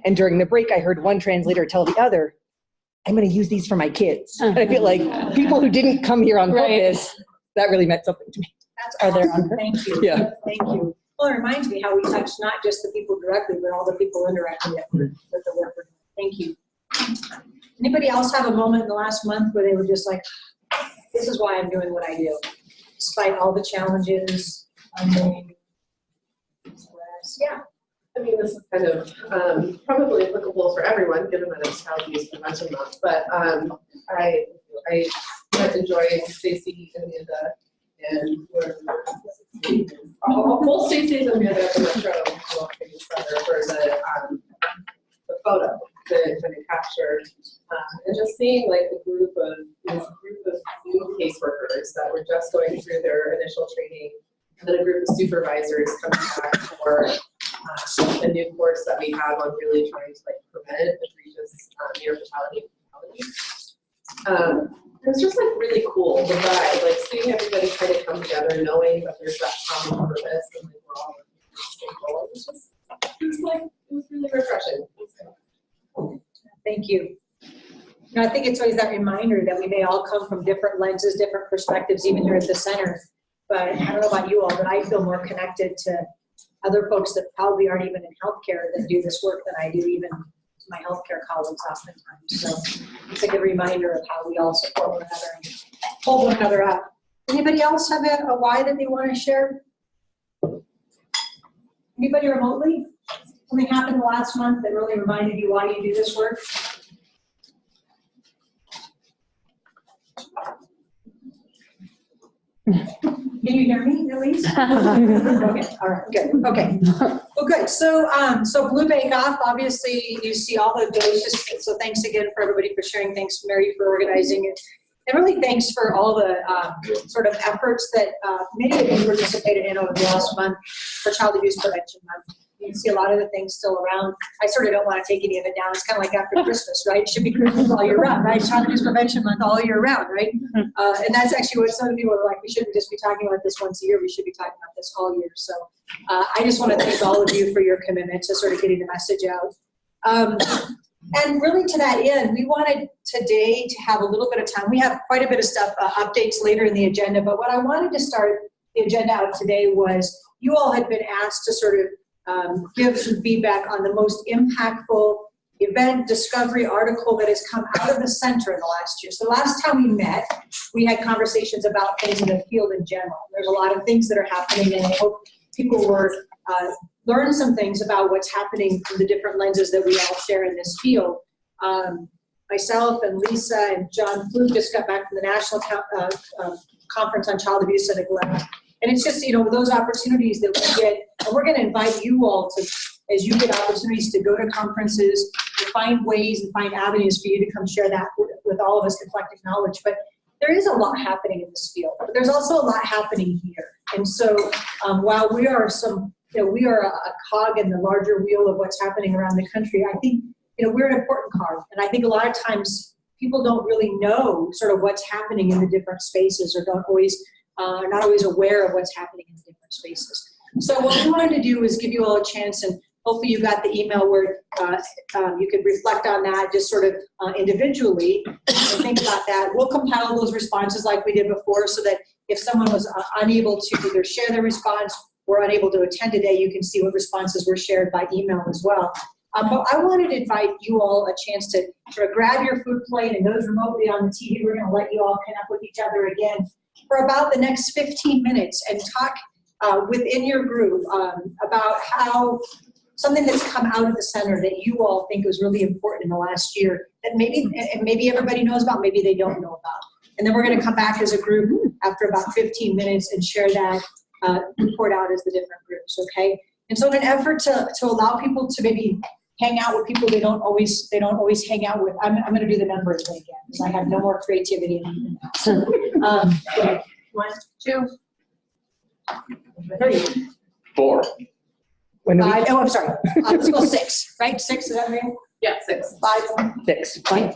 And during the break, I heard one translator tell the other, I'm going to use these for my kids. And I feel like people who didn't come here on purpose, that really meant something to me. That's awesome. Thank you. Yeah. Thank you. Well, it reminds me how we touch not just the people directly, but all the people indirectly with the work we're doing. Thank you. Anybody else have a moment in the last month where they were just like, this is why I'm doing what I do, despite all the challenges? Yeah. I mean, this is kind of probably applicable for everyone, given that it's Child Abuse Prevention Month. But I enjoy Stacy, Amanda, and both Stacy and Amanda at the Metro Center for the photo to kind of capture, and just seeing like a group of new caseworkers that were just going through their initial training, and then a group of supervisors coming back for a new course that we have on really trying to like prevent egregious near fatality and it was just like really cool, the vibe, like seeing everybody kind of come together, knowing that there's that common purpose and like we're all working for the same goal. It was really refreshing. Thank you. I think it's always that reminder that we may all come from different lenses, different perspectives, even here at the center. But I don't know about you all, but I feel more connected to other folks that probably aren't even in healthcare that do this work than I do, even to my healthcare colleagues oftentimes. So it's a good reminder of how we all support one another and hold one another up. Anybody else have a why that they want to share? Anybody remotely? Something happened last month that really reminded you why you do this work? Can you hear me, Elise? Okay, all right, good. Okay, well, good. So, Blue Bake Off. Obviously, you see all the delicious. So, thanks again for everybody for sharing. Thanks, Mary, for organizing it, and really thanks for all the sort of efforts that many of you participated in over the last month for Child Abuse Prevention Month. You can see a lot of the things still around. I sort of don't want to take any of it down. It's kind of like after Christmas, right? It should be Christmas all year round, right? Child Abuse Prevention Month all year round, right? And that's actually what some of you are like, we shouldn't just be talking about this once a year. We should be talking about this all year. So I just want to thank all of you for your commitment to sort of getting the message out. And really to that end, we wanted today to have a little bit of time. We have quite a bit of stuff, updates later in the agenda, but what I wanted to start the agenda out today was you all had been asked to sort of give some feedback on the most impactful event, discovery, article that has come out of the center in the last year. So last time we met, we had conversations about things in the field in general. There's a lot of things that are happening, and I hope people were learn some things about what's happening from the different lenses that we all share in this field. Myself and Lisa and John Fluke just got back from the National Conference on Child Abuse and Neglect. And it's just, those opportunities that we get, and we're going to invite you all to, as you get opportunities to go to conferences, to find ways and find avenues for you to come share that with all of us, the collective knowledge. But there is a lot happening in this field, but there's also a lot happening here. And so while we are we are a cog in the larger wheel of what's happening around the country, I think, we're an important cog. And I think a lot of times people don't really know sort of what's happening in the different spaces, or are not always aware of what's happening in the different spaces. So what we wanted to do is give you all a chance, and hopefully you got the email where you could reflect on that just sort of individually and think about that. We'll compile those responses like we did before, so that if someone was unable to either share their response or unable to attend today, you can see what responses were shared by email as well. But I wanted to invite you all a chance to sort of grab your food plate, and those remotely on the TV, we're going to let you all connect with each other again for about the next 15 minutes and talk within your group about how something that's come out of the center that you all think was really important in the last year that maybe everybody knows about, maybe they don't know about. And then we're going to come back as a group after about 15 minutes and share that report out as the different groups, okay? And so in an effort to allow people to maybe hang out with people they don't always hang out with, I'm going to do the numbers thing again because I have no more creativity in now. So, 1, 2, 3, 4. 5. Oh, I'm sorry. Let's go 6. Right? 6. Is that right? Yeah, 6. 5. 6. 5.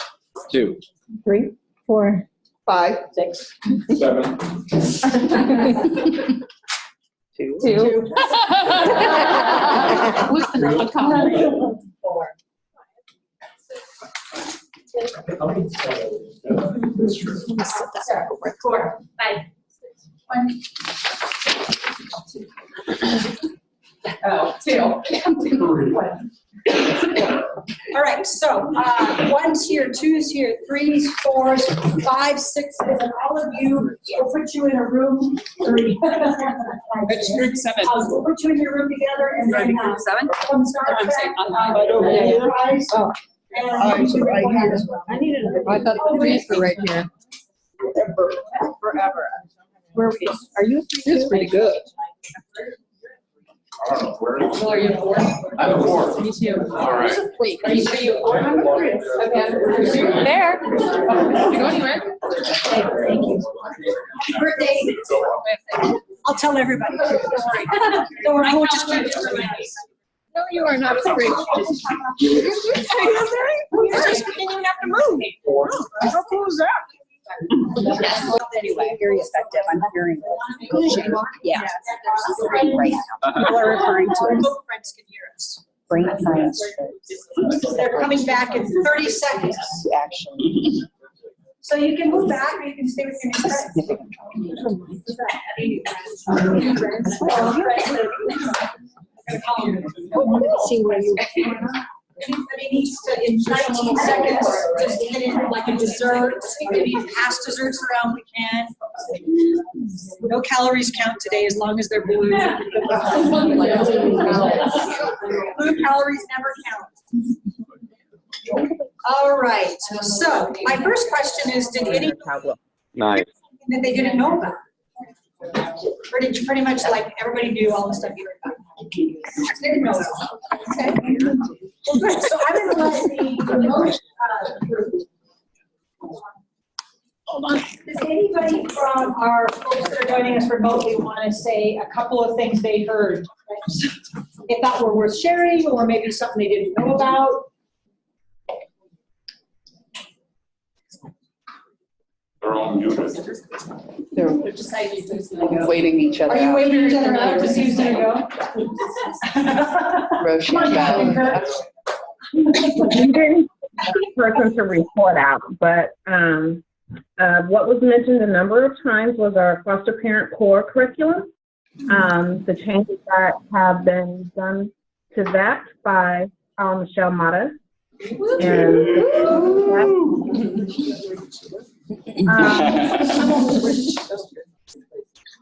2. 3. 4. 5. 6. 7. 2. 2. 4. Sarah, 4, 5, 1. Oh, 2. All right, so 1's here, 2's here, 3's, 4's, 5, 6's, and all of you, we'll put you in a room. 3. It's group 7. We'll put you in your room together and then. Group 7? From Star I'm Trek. saying right over here. Oh. And you can record that as well. I thought the threes were right here. Forever. Where are you? This is pretty good. I don't know, where is Well, are you 4? I'm a 4. Me too. All right. Are you sure you 4? I'm a 3. Okay. There. Did you go anywhere? Birthday, I'll tell everybody. Don't worry, I won't just keep it. No, you are not a straight. You just didn't have to move. How cool is that? Anyway, very effective. I'm hearing it. Yeah. Right now. People are referring to it as Both friends can hear us. brain science. They're coming back in 30 seconds. Actually, So you can move back or you can stay with your new friends. see where you. Anybody needs to, in 19 seconds, just hit in like a dessert. Maybe pass desserts around, we can. No calories count today as long as they're blue. Blue calories never count. All right, so my first question is, did any Nice. that they didn't know about? Or did you pretty much like everybody knew all the stuff you were about? They didn't know about. Okay. Well, good. So I'm going to let the most hold on. Does anybody from our folks that are joining us remotely want to say a couple of things they heard? If that were worth sharing, or maybe something they didn't know about? They're all muted. They're just Waiting each other Are you out. waiting each other out to see who's going to go? Roshan, Come on, Captain Val. Kirk. We didn't have a person to report out, but what was mentioned a number of times was our foster parent core curriculum. The changes that have been done to that by Michelle Mata.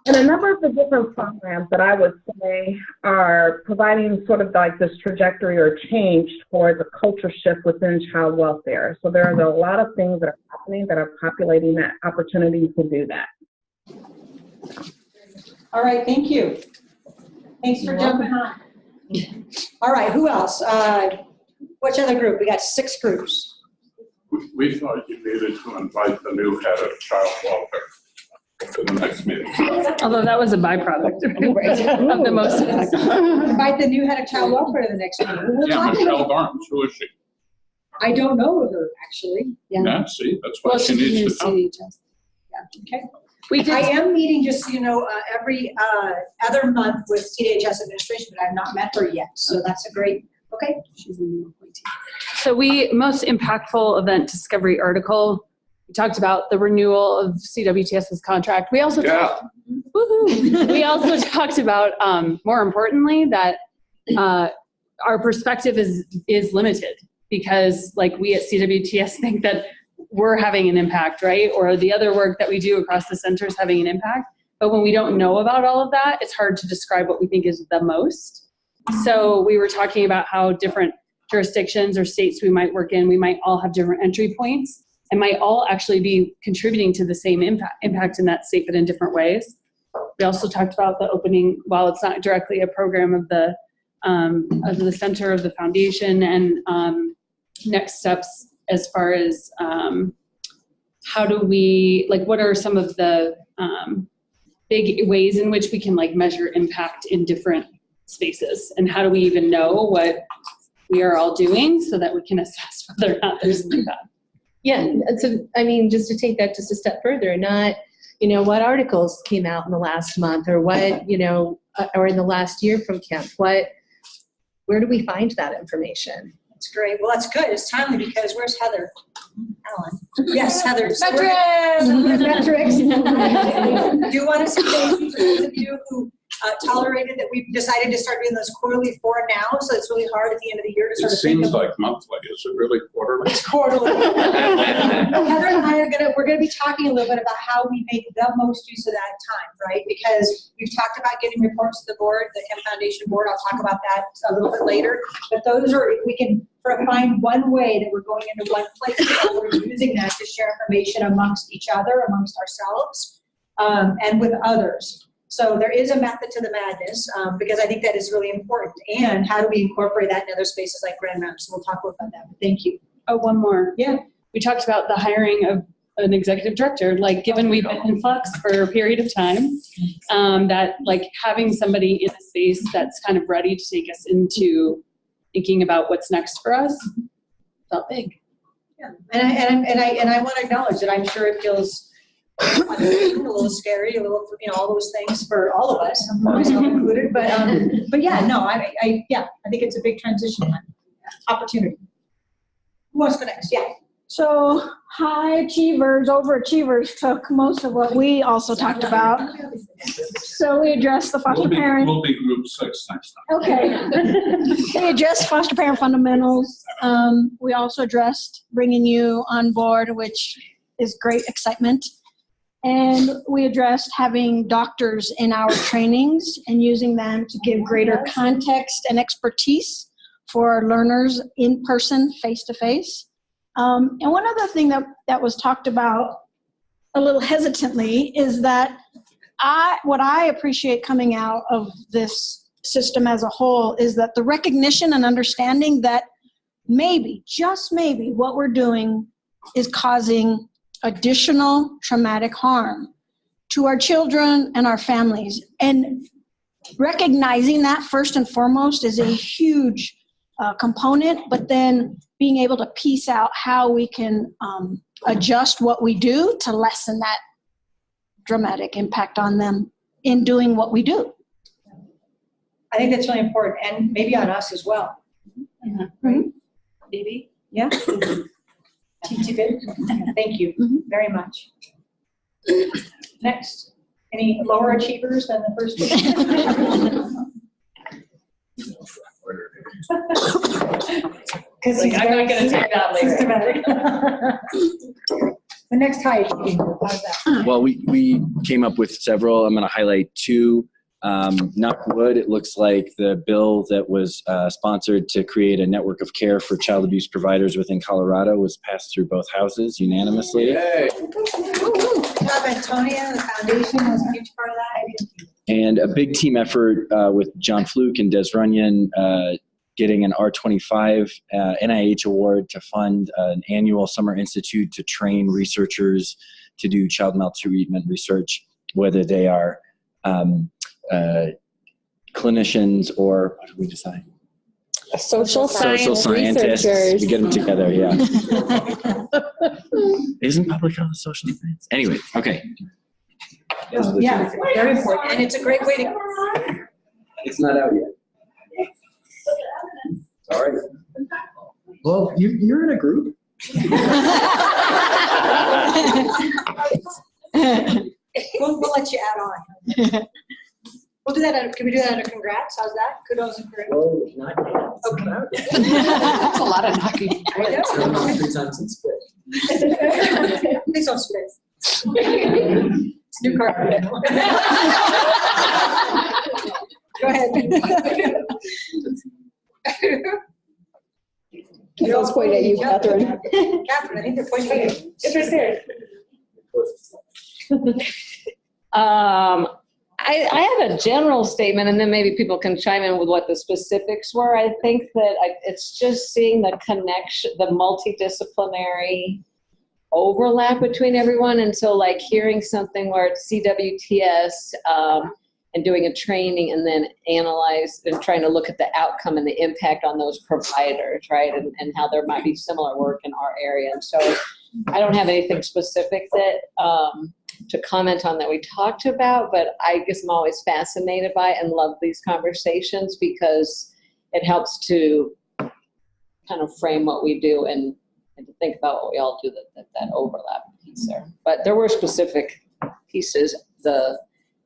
And a number of the different programs that I would say are providing sort of like this trajectory or change towards a culture shift within child welfare. So there are a lot of things that are happening that are populating that opportunity to do that. All right, thank you. Thanks for jumping on. All right, who else? Which other group? We got 6 groups. We thought you needed to invite the new head of child welfare to the next meeting. Although that was a byproduct of the most. Invite the new head of child welfare to the next meeting. We'll Yeah, talk Michelle about- Barnes, who is she? I don't know her, actually. Yeah, see, that's why she needs to come. Okay. We I did. am meeting, just so you know, every other month with CDHS administration, but I've not met her yet. So that's a great, okay. So most impactful event discovery article, we talked about the renewal of CWTS's contract. We also talked, woohoo. We also talked about, more importantly, that our perspective is limited because like we at CWTS think that we're having an impact, right? Or the other work that we do across the center is having an impact. But when we don't know about all of that, it's hard to describe what we think is the most. So we were talking about how different jurisdictions or states we might work in, we might all have different entry points and might all actually be contributing to the same impact in that state, but in different ways. We also talked about the opening, while it's not directly a program of the center of the foundation, and next steps as far as how do we, like, what are some of the big ways in which we can like measure impact in different spaces, and how do we even know what we are all doing so that we can assess whether or not there's an impact. Yeah, and so, I mean, just to take that just a step further, not, what articles came out in the last month, or what, or in the last year from Kemp, where do we find that information? It's great. Well, that's good. It's timely because where's Heather? Alan. Yes, Heather. Metrics. Do you want to say thank you to those of you who tolerated that we've decided to start doing those quarterly for now? So it's really hard at the end of the year to It sort of think seems of. like monthly. Is it really quarterly? It's quarterly. Heather and I we're gonna be talking a little bit about how we make the most use of that time, right? Because we've talked about getting reports to the board, the Chem Foundation board. I'll talk about that a little bit later. But those are, if we can find one way that we're going into one place, we're using that to share information amongst each other, amongst ourselves, and with others. So there is a method to the madness, because I think that is really important. And how do we incorporate that in other spaces like Grand Mountain? So we'll talk about that. But thank you. Oh, one more. Yeah. We talked about the hiring of an executive director, like given we've been in flux for a period of time, that like having somebody in a space that's kind of ready to take us into thinking about what's next for us felt big. Yeah. And I want to acknowledge that I'm sure it feels a little scary, a little, all those things for all of us, myself included. But yeah, no, I think it's a big transition time, opportunity. Who wants to go next? Yeah. So high achievers, overachievers took most of what we also talked about. So we addressed the foster parent. We'll be group 6 next time. Okay. They addressed foster parent fundamentals. We also addressed bringing you on board, which is great excitement. And we addressed having doctors in our trainings and using them to give greater context and expertise for our learners in person, face to face. And one other thing that was talked about a little hesitantly is that what I appreciate coming out of this system as a whole is that the recognition and understanding that maybe, just maybe, what we're doing is causing additional traumatic harm to our children and our families. And recognizing that first and foremost is a huge component, but then being able to piece out how we can adjust what we do to lessen that dramatic impact on them in doing what we do. I think that's really important, and maybe on us as well. Yeah. Right? Maybe. Yeah. Thank you very much. Next, any lower achievers than the first two? Because Like, I'm not gonna take that later. systematic. The next high achiever, how's that? Well, we came up with several. I'm going to highlight two. Knock wood, it looks like the bill that was sponsored to create a network of care for child abuse providers within Colorado was passed through both houses unanimously. Yay. Antonia, the foundation was a huge part of that. And a big team effort with John Fluke and Des Runyon getting an R25 NIH award to fund an annual summer institute to train researchers to do child maltreatment research, whether they are clinicians or, what did we decide? Social scientists. researchers. We get them together, yeah. Isn't public health a social science? Anyway, okay. Yeah, very important. And it's a great way to. It's not out yet. All right. Well, you're in a group. We'll let you add on. We'll do that. Can we do that under congrats? How's that? Kudos and congrats. Oh, not yet. Okay. That's a lot of knocking. I know. 3 times and split. Please don't split. It's new car. Go ahead. They always point at you, Catherine. Catherine, I think they're pointing at you. It's right there. I have a general statement, and then maybe people can chime in with what the specifics were. I think that it's just seeing the connection, the multidisciplinary overlap between everyone. And so like hearing something where it's CWTS and doing a training and then analyze and trying to look at the outcome and the impact on those providers, right? And how there might be similar work in our area. And so I don't have anything specific that to comment on that we talked about, but I guess I'm always fascinated by it and love these conversations because it helps to kind of frame what we do and to think about what we all do, that overlap piece there. But there were specific pieces. The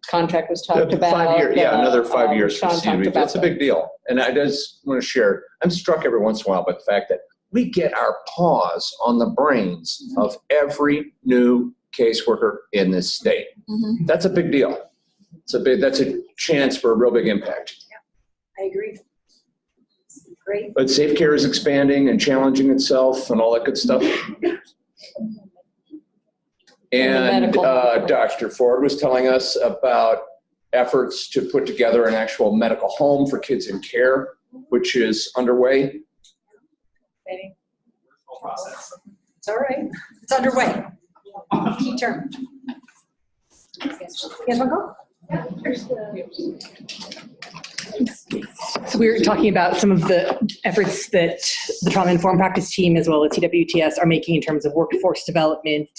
contract was talked about. 5 year, yeah, another 5 years for Sean talked CDBG. about That's a big deal. And I just want to share, I'm struck every once in a while by the fact that we get our paws on the brains of every new caseworker in this state. That's a big deal. That's a chance for a real big impact. I agree. Great. But Safe Care is expanding and challenging itself and all that good stuff. And Dr. Ford was telling us about efforts to put together an actual medical home for kids in care, which is underway. It's all right. It's underway. Key term. Yes, want to go? So we were talking about some of the efforts that the Trauma Informed Practice team as well as CWTS are making in terms of workforce development,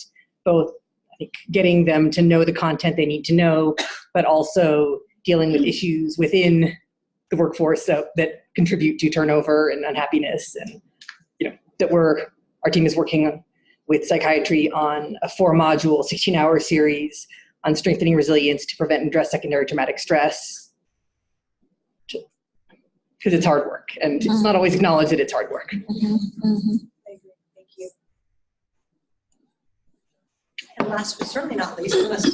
both I think getting them to know the content they need to know, but also dealing with issues within the workforce that contribute to turnover and unhappiness. And that our team is working with psychiatry on a 4-module, 16-hour series on strengthening resilience to prevent and address secondary traumatic stress. Because it's hard work, and it's not always acknowledged that it's hard work. I agree. Thank you. And last but certainly not least, go ahead.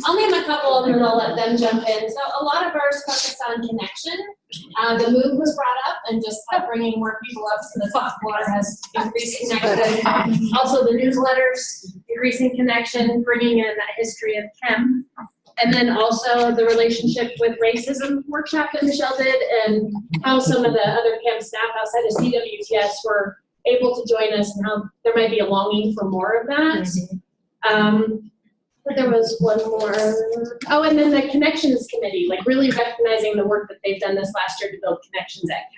I'll name a couple and then I'll let them jump in. So a lot of ours focused on connection. The move was brought up and just bringing more people up to the top floor has increased connection. Also the newsletters, increasing connection, bringing in that history of chem. And then also the relationship with racism workshop that Michelle did and how some of the other chem staff outside of CWTS were able to join us and how there might be a longing for more of that. But there was one more. Oh, and then the connections committee, like really recognizing the work that they've done this last year to build connections at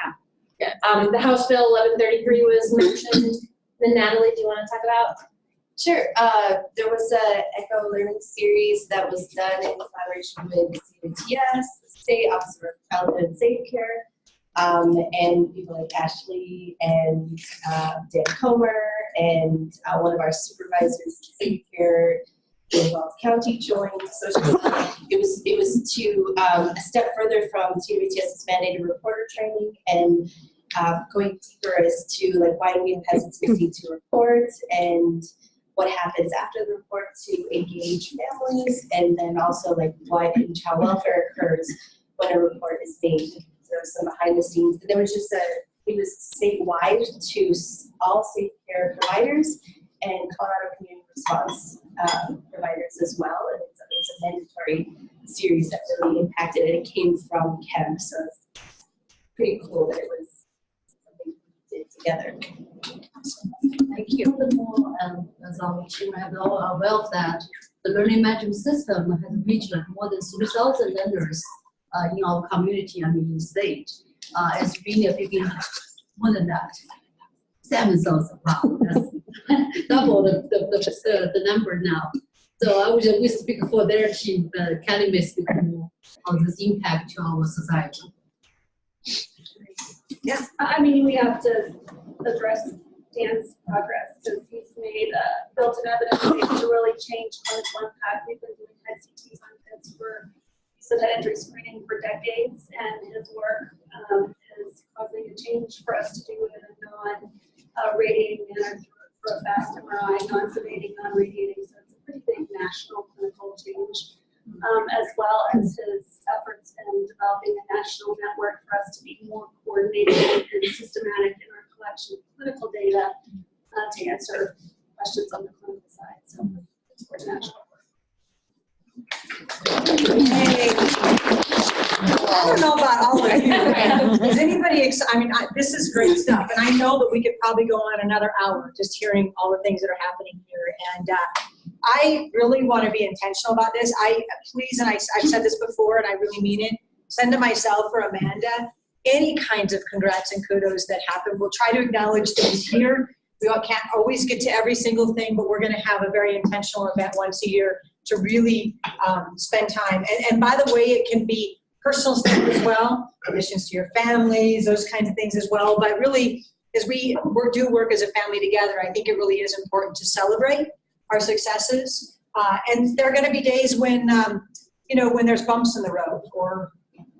CAP. The House Bill 1133 was mentioned. Then Natalie, do you want to talk about? Sure. There was a ECHO learning series that was done in collaboration with CWTS, State Office of Childhood and Safe Care, and people like Ashley and Dan Comer and one of our supervisors in Safe Care in Wells County joined. So it was to a step further from CWTS's mandated reporter training and going deeper as to like why do we have hesitancy to report and what happens after the report to engage families, and then also like what in child welfare occurs when a report is made. So there was some behind the scenes, but there was just it was statewide to all Safe Care providers and Colorado Community Response providers as well. And it was a mandatory series that really impacted, and it came from CHEM, so it's pretty cool that it was something we did together. Thank you. Furthermore, as our team have all aware of that, the learning management system has reached more than 3,000 learners in our community and in the state. It's been a big impact. More than that, 7,000. Wow, that's double the number now. So we speak for their team, but Kelly may speak more on this impact to our society. Yeah, I mean, we have to address Dan's progress because he's made built-in evidence to really change clinical impact. We've been doing head CTs on kids for hereditary screening for decades, and his work is causing a change for us to do it in a non-radiating manner for a fast MRI, non-sedating, non-radiating. So it's a pretty big national clinical change, as well as his efforts in developing a national network for us to be more coordinated and systematic in our collection of clinical data to answer questions on the clinical side. So it's for national work. I don't know about all of you. Is anybody this is great stuff, and I know that we could probably go on another hour just hearing all the things that are happening here. And I really want to be intentional about this. Please, and I've said this before, and I really mean it, send to myself or Amanda any kinds of congrats and kudos that happen. We'll try to acknowledge things here. We can't always get to every single thing, but we're going to have a very intentional event once a year to really spend time. And by the way, it can be personal stuff as well, additions to your families, those kinds of things as well. But really, as we do work as a family together, I think it really is important to celebrate our successes. And there are going to be days when, when there's bumps in the road or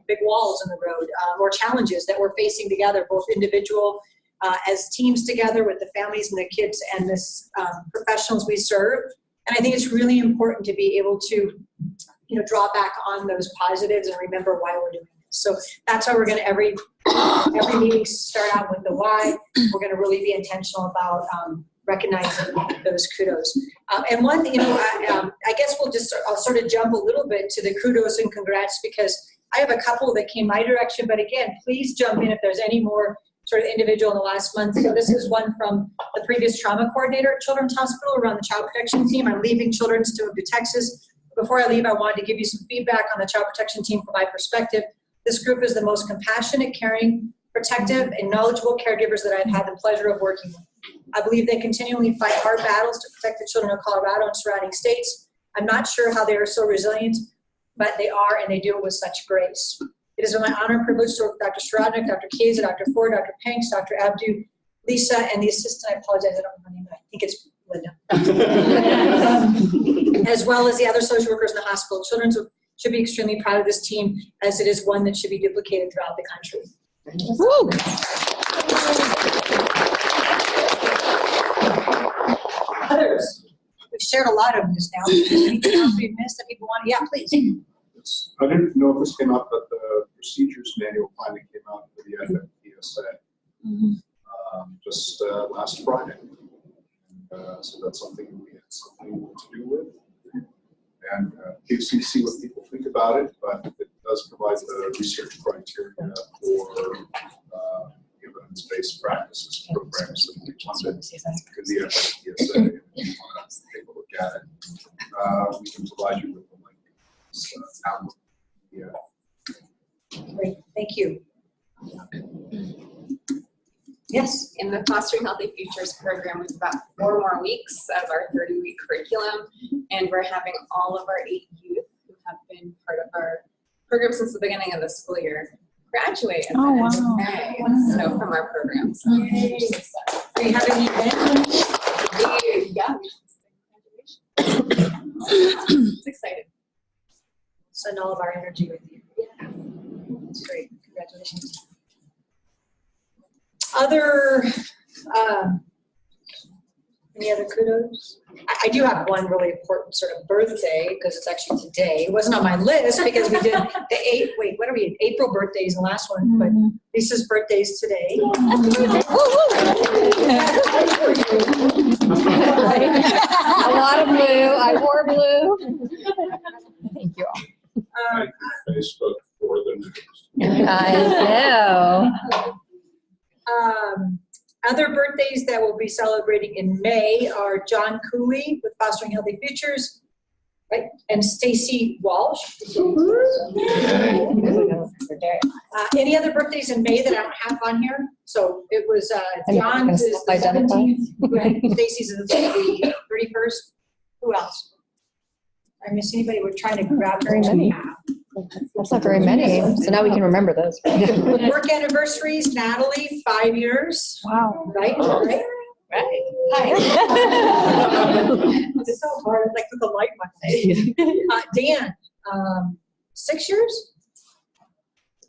big walls in the road or challenges that we're facing together, both individual as teams together with the families and the kids and the professionals we serve. And I think it's really important to be able to, draw back on those positives and remember why we're doing this. So that's how we're going to every meeting start out with the why. We're going to really be intentional about recognizing those kudos. And one, I guess I'll sort of jump a little bit to the kudos and congrats because I have a couple that came my direction. But again, please jump in if there's any more sort of individual in the last month. So this is one from the previous trauma coordinator at Children's Hospital around the child protection team. I'm leaving Children's to move to Texas. Before I leave, I wanted to give you some feedback on the child protection team from my perspective. This group is the most compassionate, caring, protective, and knowledgeable caregivers that I've had the pleasure of working with. I believe they continually fight hard battles to protect the children of Colorado and surrounding states. I'm not sure how they are so resilient, but they are, and they do it with such grace. It is my honor and privilege to work with Dr. Sharadnik, Dr. Kayza, Dr. Ford, Dr. Panks, Dr. Abdu, Lisa, and the assistant, I apologize, I don't know her name, I think it's Linda. As well as the other social workers in the hospital. Children should be extremely proud of this team, as it is one that should be duplicated throughout the country. Woo. Others, we've shared a lot of them just now. Anything else we've missed that people want to? Yeah, please. I didn't know if this came out, but the procedures manual finally came out for the FMPSA just last Friday. So that's something we had something to do with. And see what people think about it, but it does provide the research criteria for evidence-based practices programs that we funded in the FMPSA. If you want to take a look at it, we can provide you with the link. Great, thank you. Yes. In the Fostering Healthy Futures program, we've got 4 more weeks of our 30-week curriculum, and we're having all of our 8 youth who have been part of our program since the beginning of the school year graduate at the end of May, so from our program. So do you have any events? Yeah. It's exciting. Send all of our energy with you. Yeah. That's great. Congratulations. Any other kudos? I do have one really important sort of birthday because it's actually today. It wasn't on my list because we did the April birthdays the last one, but Lisa's birthday is today. A lot of blue. I wore blue. Thank you all. Thank you, Facebook, for the news. I know. Other birthdays that we'll be celebrating in May are John Cooley with Fostering Healthy Futures, right? And Stacy Walsh. Any other birthdays in May that I don't have on here? So it was John's is the 17th, right? Stacy's is the 31st. Who else? I miss anybody? We're trying to grab very many. That's not very many. So now we can remember those. Work anniversaries, Natalie, 5 years. Wow. Right? Right. Hi. It's so hard, like with the light Monday. Dan, 6 years?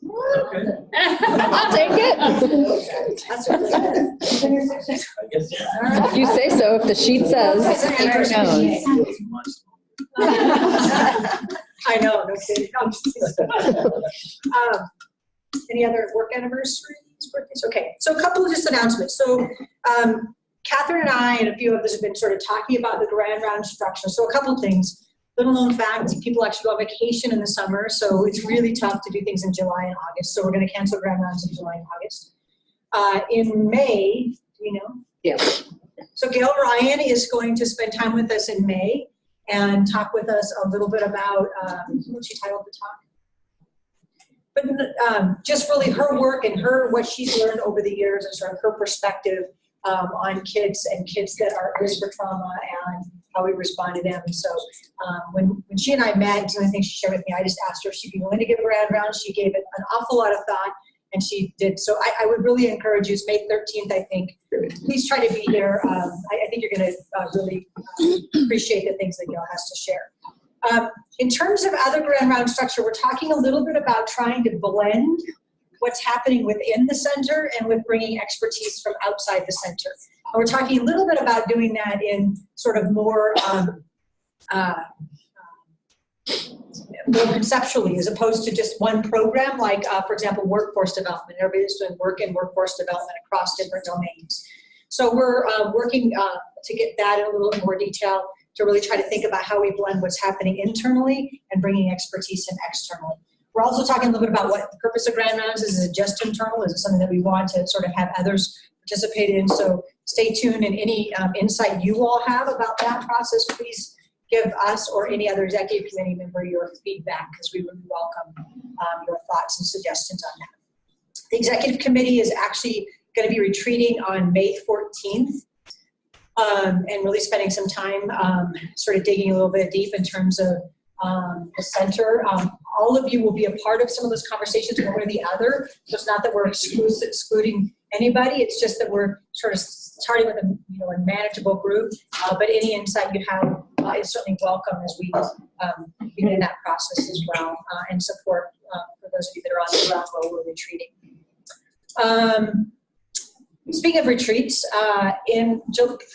Okay. I'll take it. That's really good. If you say so, if the sheet says. I know, no kidding. Any other work anniversaries, birthdays? Okay, so a couple of just announcements. So Catherine and I and a few others have been sort of talking about the Grand Round structure. So a couple of things. Little known fact, people actually go on vacation in the summer, so it's really tough to do things in July and August. So we're going to cancel Grand Rounds in July and August. In May, do you know? Yeah. So Gail Ryan is going to spend time with us in May and talk with us a little bit about, what she titled the talk? But just really her work and what she's learned over the years and sort of her perspective on kids and kids that are at risk for trauma and how we respond to them. So when she and I met, some of the things she shared with me, I just asked her if she'd be willing to give a grand round. She gave it an awful lot of thought, and she did. So I would really encourage you. It's May 13th, I think. Please try to be there. I think you're going to really appreciate the things that Gail has to share. In terms of other grand round structure, we're talking a little bit about trying to blend what's happening within the center and with bringing expertise from outside the center. And we're talking a little bit about doing that in sort of more conceptually, as opposed to just one program, like, for example, workforce development. Everybody's doing work in workforce development across different domains. So we're working to get that in a little more detail, to really try to think about how we blend what's happening internally and bringing expertise in externally. We're also talking a little bit about what the purpose of grand rounds is. Is it just internal? Is it something that we want to sort of have others participate in? So stay tuned, and any insight you all have about that process, please give us or any other executive committee member your feedback, because we really welcome your thoughts and suggestions on that. The executive committee is actually going to be retreating on May 14th and really spending some time sort of digging a little bit deep in terms of the center. All of you will be a part of some of those conversations, one way or the other. So it's not that we're excluding anybody. It's just that we're sort of starting with a manageable group. But any insight you have is certainly welcome as we begin that process as well, and support for those of you that are on the ground while we're retreating. Speaking of retreats,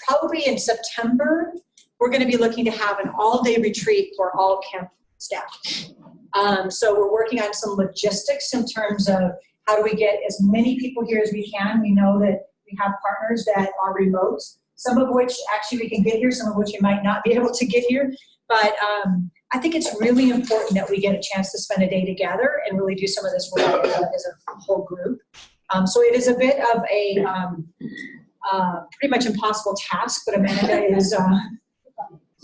probably in September, we're going to be looking to have an all-day retreat for all camp staff. So we're working on some logistics in terms of how do we get as many people here as we can. We know that we have partners that are remote, some of which actually we can get here, some of which we might not be able to get here. But I think it's really important that we get a chance to spend a day together and really do some of this work as a whole group. So it is a bit of a pretty much impossible task, but Amanda is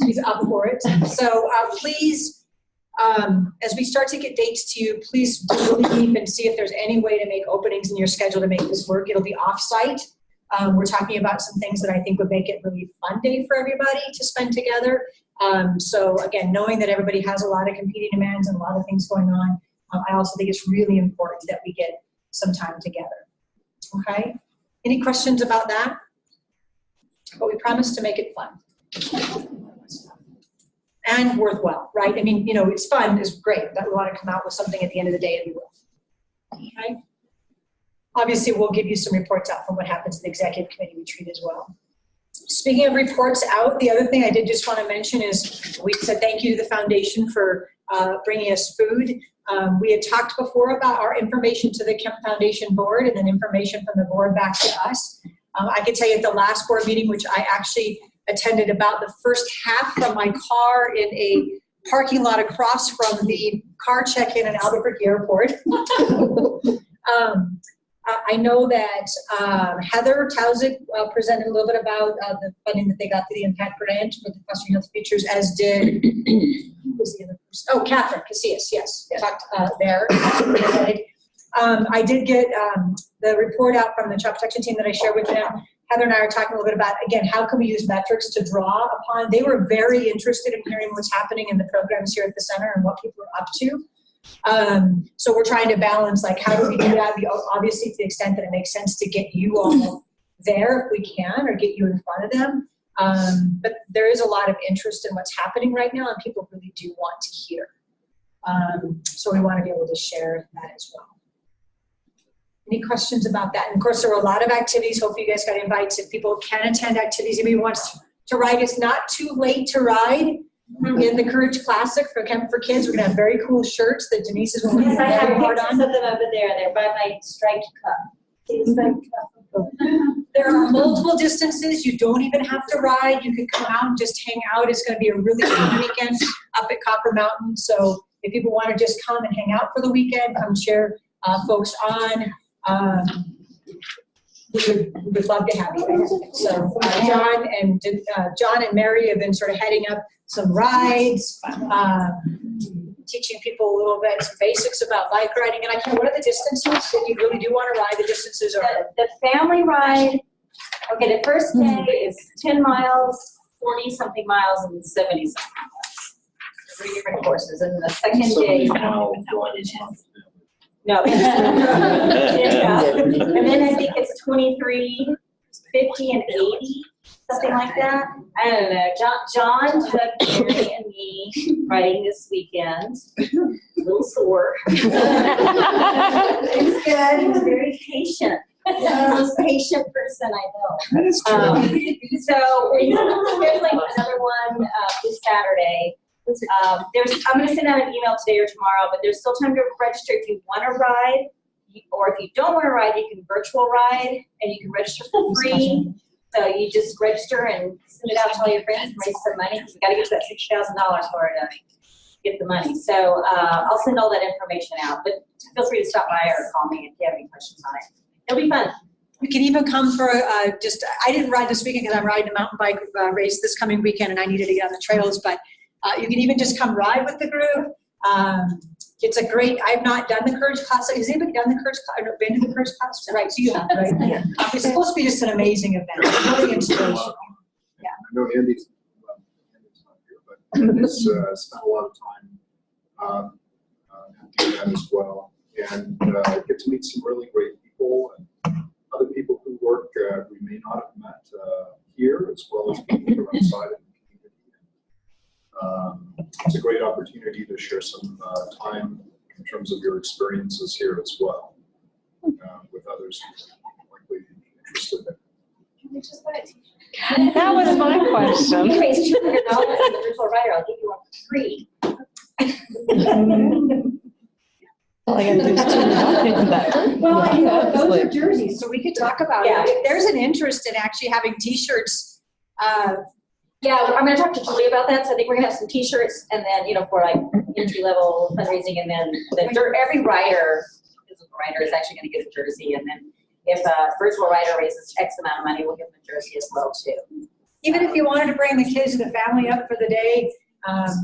she's up for it. So please, as we start to get dates to you, please do really deep and see if there's any way to make openings in your schedule to make this work. It'll be off-site. We're talking about some things that I think would make it a really fun day for everybody to spend together. So again, knowing that everybody has a lot of competing demands and a lot of things going on, I also think it's really important that we get some time together. Okay? Any questions about that? But we promise to make it fun. And worthwhile, right? I mean, it's fun, it's great, but we want to come out with something at the end of the day, and we will. Okay? Obviously, we'll give you some reports out from what happens in the executive committee retreat as well. Speaking of reports out, the other thing I did just want to mention is we said thank you to the foundation for bringing us food. We had talked before about our information to the Kemp Foundation board and then information from the board back to us. I can tell you at the last board meeting, which I actually attended about the first half from my car in a parking lot across from the car check-in at Albuquerque Airport. I know that Heather Tauzik presented a little bit about the funding that they got through the Impact Grant for the Cluster Health Features, as did, who was the other person? Oh, Catherine Casillas, yes, talked there. I did get the report out from the Child Protection team that I shared with them. Heather and I are talking a little bit about, again, how can we use metrics to draw upon. They were very interested in hearing what's happening in the programs here at the center and what people are up to. So we're trying to balance, like, how do we do that? Obviously, to the extent that it makes sense to get you all there if we can, or get you in front of them. But there is a lot of interest in what's happening right now, and people really do want to hear. So we want to be able to share that as well. Any questions about that? And of course, there were a lot of activities. Hopefully you guys got invites. If people can attend activities, anybody wants to ride, it's not too late to ride in the Courage Classic for Camp for Kids. We're going to have very cool shirts that Denise is working very hard on. Of them over there. They're by my striped cup. There are multiple distances. You don't even have to ride. You can come out and just hang out. It's going to be a really fun weekend up at Copper Mountain. So if people want to just come and hang out for the weekend, come cheer folks on. We would love to have you. So John and Mary have been sort of heading up some rides, teaching people a little bit, some basics about bike riding. And I can't, what are the distances that you really do want to ride? The distances are? The family ride, okay, the first day is 10 miles 40-something miles and 70-something miles. 3 different courses, and the second day. No. Yeah. And then I think it's 23, 50, and 80, something like that. I don't know. John took Mary and me riding this weekend. A little sore. It's good. He was very patient. The most patient person I know. That is true. So we're scheduling another one this Saturday. I'm going to send out an email today or tomorrow, but there's still time to register if you want to ride, or if you don't want to ride, you can virtual ride, and you can register for free. So you just register and send it out to all your friends and raise some money, because we got to get to that $60,000 for it to get the money. So I'll send all that information out, but feel free to stop by or call me if you have any questions on it. It'll be fun. You can even come for I didn't ride this weekend because I'm riding a mountain bike race this coming weekend and I needed to get on the trails, but you can even just come ride with the group. It's a great, I've not done the Courage class. Has anybody done the Courage class? Or been to the Courage class? Right, so you have, right? Yeah. It's supposed to be just an amazing event. It's really inspirational. Yeah. I know Andy's not here, but he's spent a lot of time doing that as well. And get to meet some really great people and other people who work we may not have met here, as well as people who are outside of the community. It's a great opportunity to share some time in terms of your experiences here as well with others who are likely interested in it. Can we just buy a t-shirt? That was my question. You raise $200 in the virtual rider, I'll give you one for free. All I gotta do is tune in that. Well, you know, those are jerseys, so we could talk about Yeah. it. If there's an interest in actually having t-shirts, Yeah, I'm gonna talk to Julie about that, so I think we're gonna have some t-shirts, and then, you know, for like entry-level fundraising, and then every rider, physical rider, is actually gonna get a jersey, and then if a virtual rider raises X amount of money, we'll give them a jersey as well, too. even if you wanted to bring the kids and the family up for the day,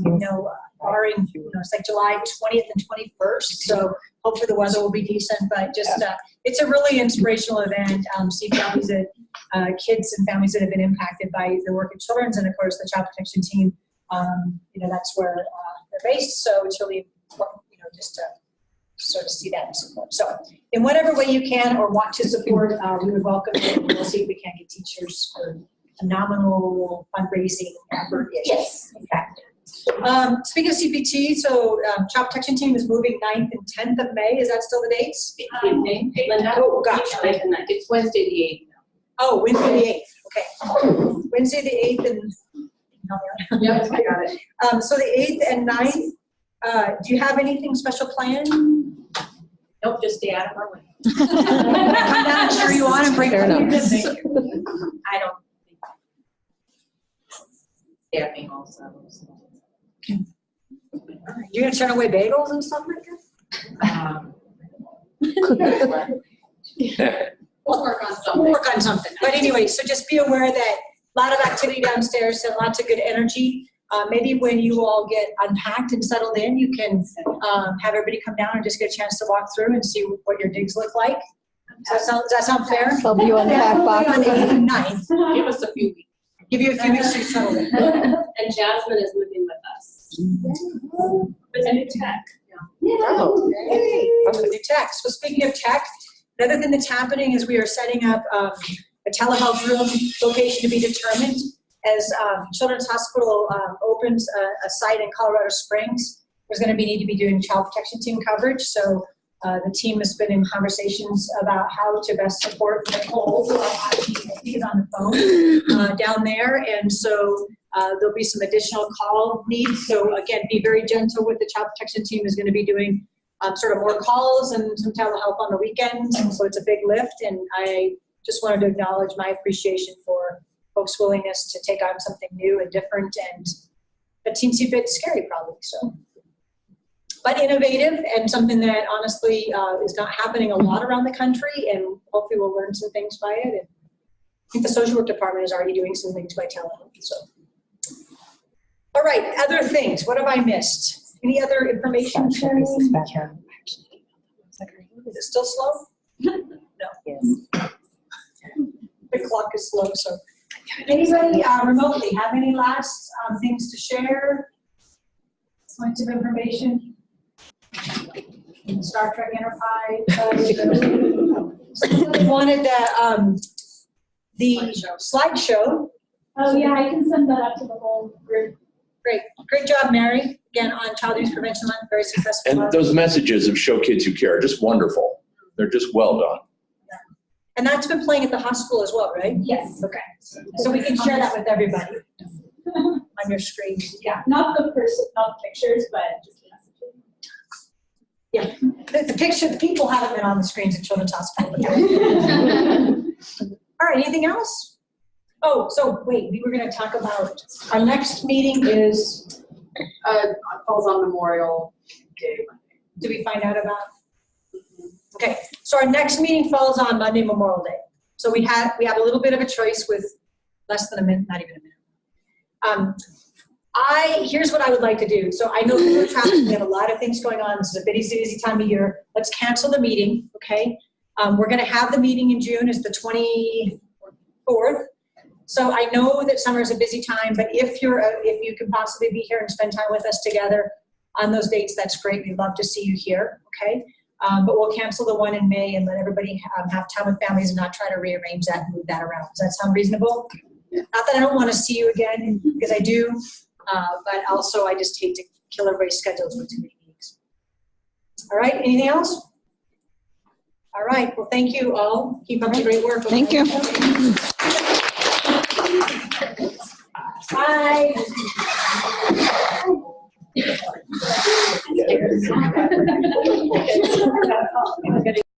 you know, barring, you know, it's like July 20th and 21st, so hopefully the weather will be decent, but just, it's a really inspirational event. See families that, kids and families that have been impacted by the work of children's, and of course the child protection team, you know, that's where they're based, so it's really important, you know, just to sort of see that and support. So in whatever way you can or want to support, we would welcome it. We'll see if we can get teachers for a nominal fundraising effort. Yes, exactly. Speaking of CPT, so Child Protection Team is moving 9th and 10th of May. Is that still the dates? Linda? Oh, gosh. It's Wednesday the 8th. Oh, Wednesday the 8th. Okay. Wednesday the 8th and. Yep, I got it. So the 8th and 9th, do you have anything special planned? Nope, just stay out of our way. Come down and cheer you on and bring Fair food. enough. I don't think. Staffing also. You're gonna turn away bagels and stuff like that? We'll work on something. We'll work on something. But anyway, so just be aware that a lot of activity downstairs and lots of good energy. Maybe when you all get unpacked and settled in, you can have everybody come down and just get a chance to walk through and see what your digs look like. Does that sound fair? Help you unpack boxes. On the 8th and 9th. Give us a few weeks. Give you a few weeks to settle in. And Jasmine is moving with us. With a new tech. Oh, okay. That's a new tech. So speaking of tech, another thing that's happening is we are setting up a telehealth room location to be determined as Children's Hospital opens a site in Colorado Springs. There's going to need to be doing child protection team coverage. So the team has been in conversations about how to best support Nicole, who is on the phone down there. And so there'll be some additional call needs. So again, be very gentle with the child protection team is going to be doing sort of more calls and some telehealth on the weekends. And so it's a big lift. And I just wanted to acknowledge my appreciation for folks' willingness to take on something new and different and a teensy bit scary probably. So, but innovative and something that honestly is not happening a lot around the country, and hopefully we'll learn some things by it. And I think the social work department is already doing some things by telehealth. So, all right, other things. What have I missed? Any other information sharing? Is it still slow? No. Yes. The clock is slow, so Anybody remotely have any last things to share? Points of information? Star Trek Enterprise. Somebody wanted the slideshow. Oh, yeah, I can send that out to the whole group. Great job, Mary. Again, on Child Abuse Prevention Month, very successful. And those messages of Show Kids Who Care are just wonderful. They're just well done. And that's been playing at the hospital as well, right? Yes. Okay. So we can share that with everybody on your screen. Yeah, not the pictures, but just Yeah, the picture, the people haven't been on the screens at Children's Hospital. All right, anything else? Oh, so wait, we were going to talk about, our next meeting is? Falls on Memorial Day. Did we find out about? Okay, so our next meeting falls on Monday, Memorial Day. So we have a little bit of a choice with less than a minute, not even a minute. Here's what I would like to do. So I know we're traveling, we have a lot of things going on. This is a busy time of year. Let's cancel the meeting, okay? We're gonna have the meeting in June, is the 24th. So I know that summer is a busy time, but if you can possibly be here and spend time with us together on those dates, that's great. We'd love to see you here, okay? But we'll cancel the one in May and let everybody have time with families and not try to rearrange that and move that around. Does that sound reasonable? Not that I don't want to see you again, because I do, but also I just hate to kill everybody's schedules with too many meetings. All right, anything else? All right, well, thank you all. Keep up the great work. Thank you. Bye.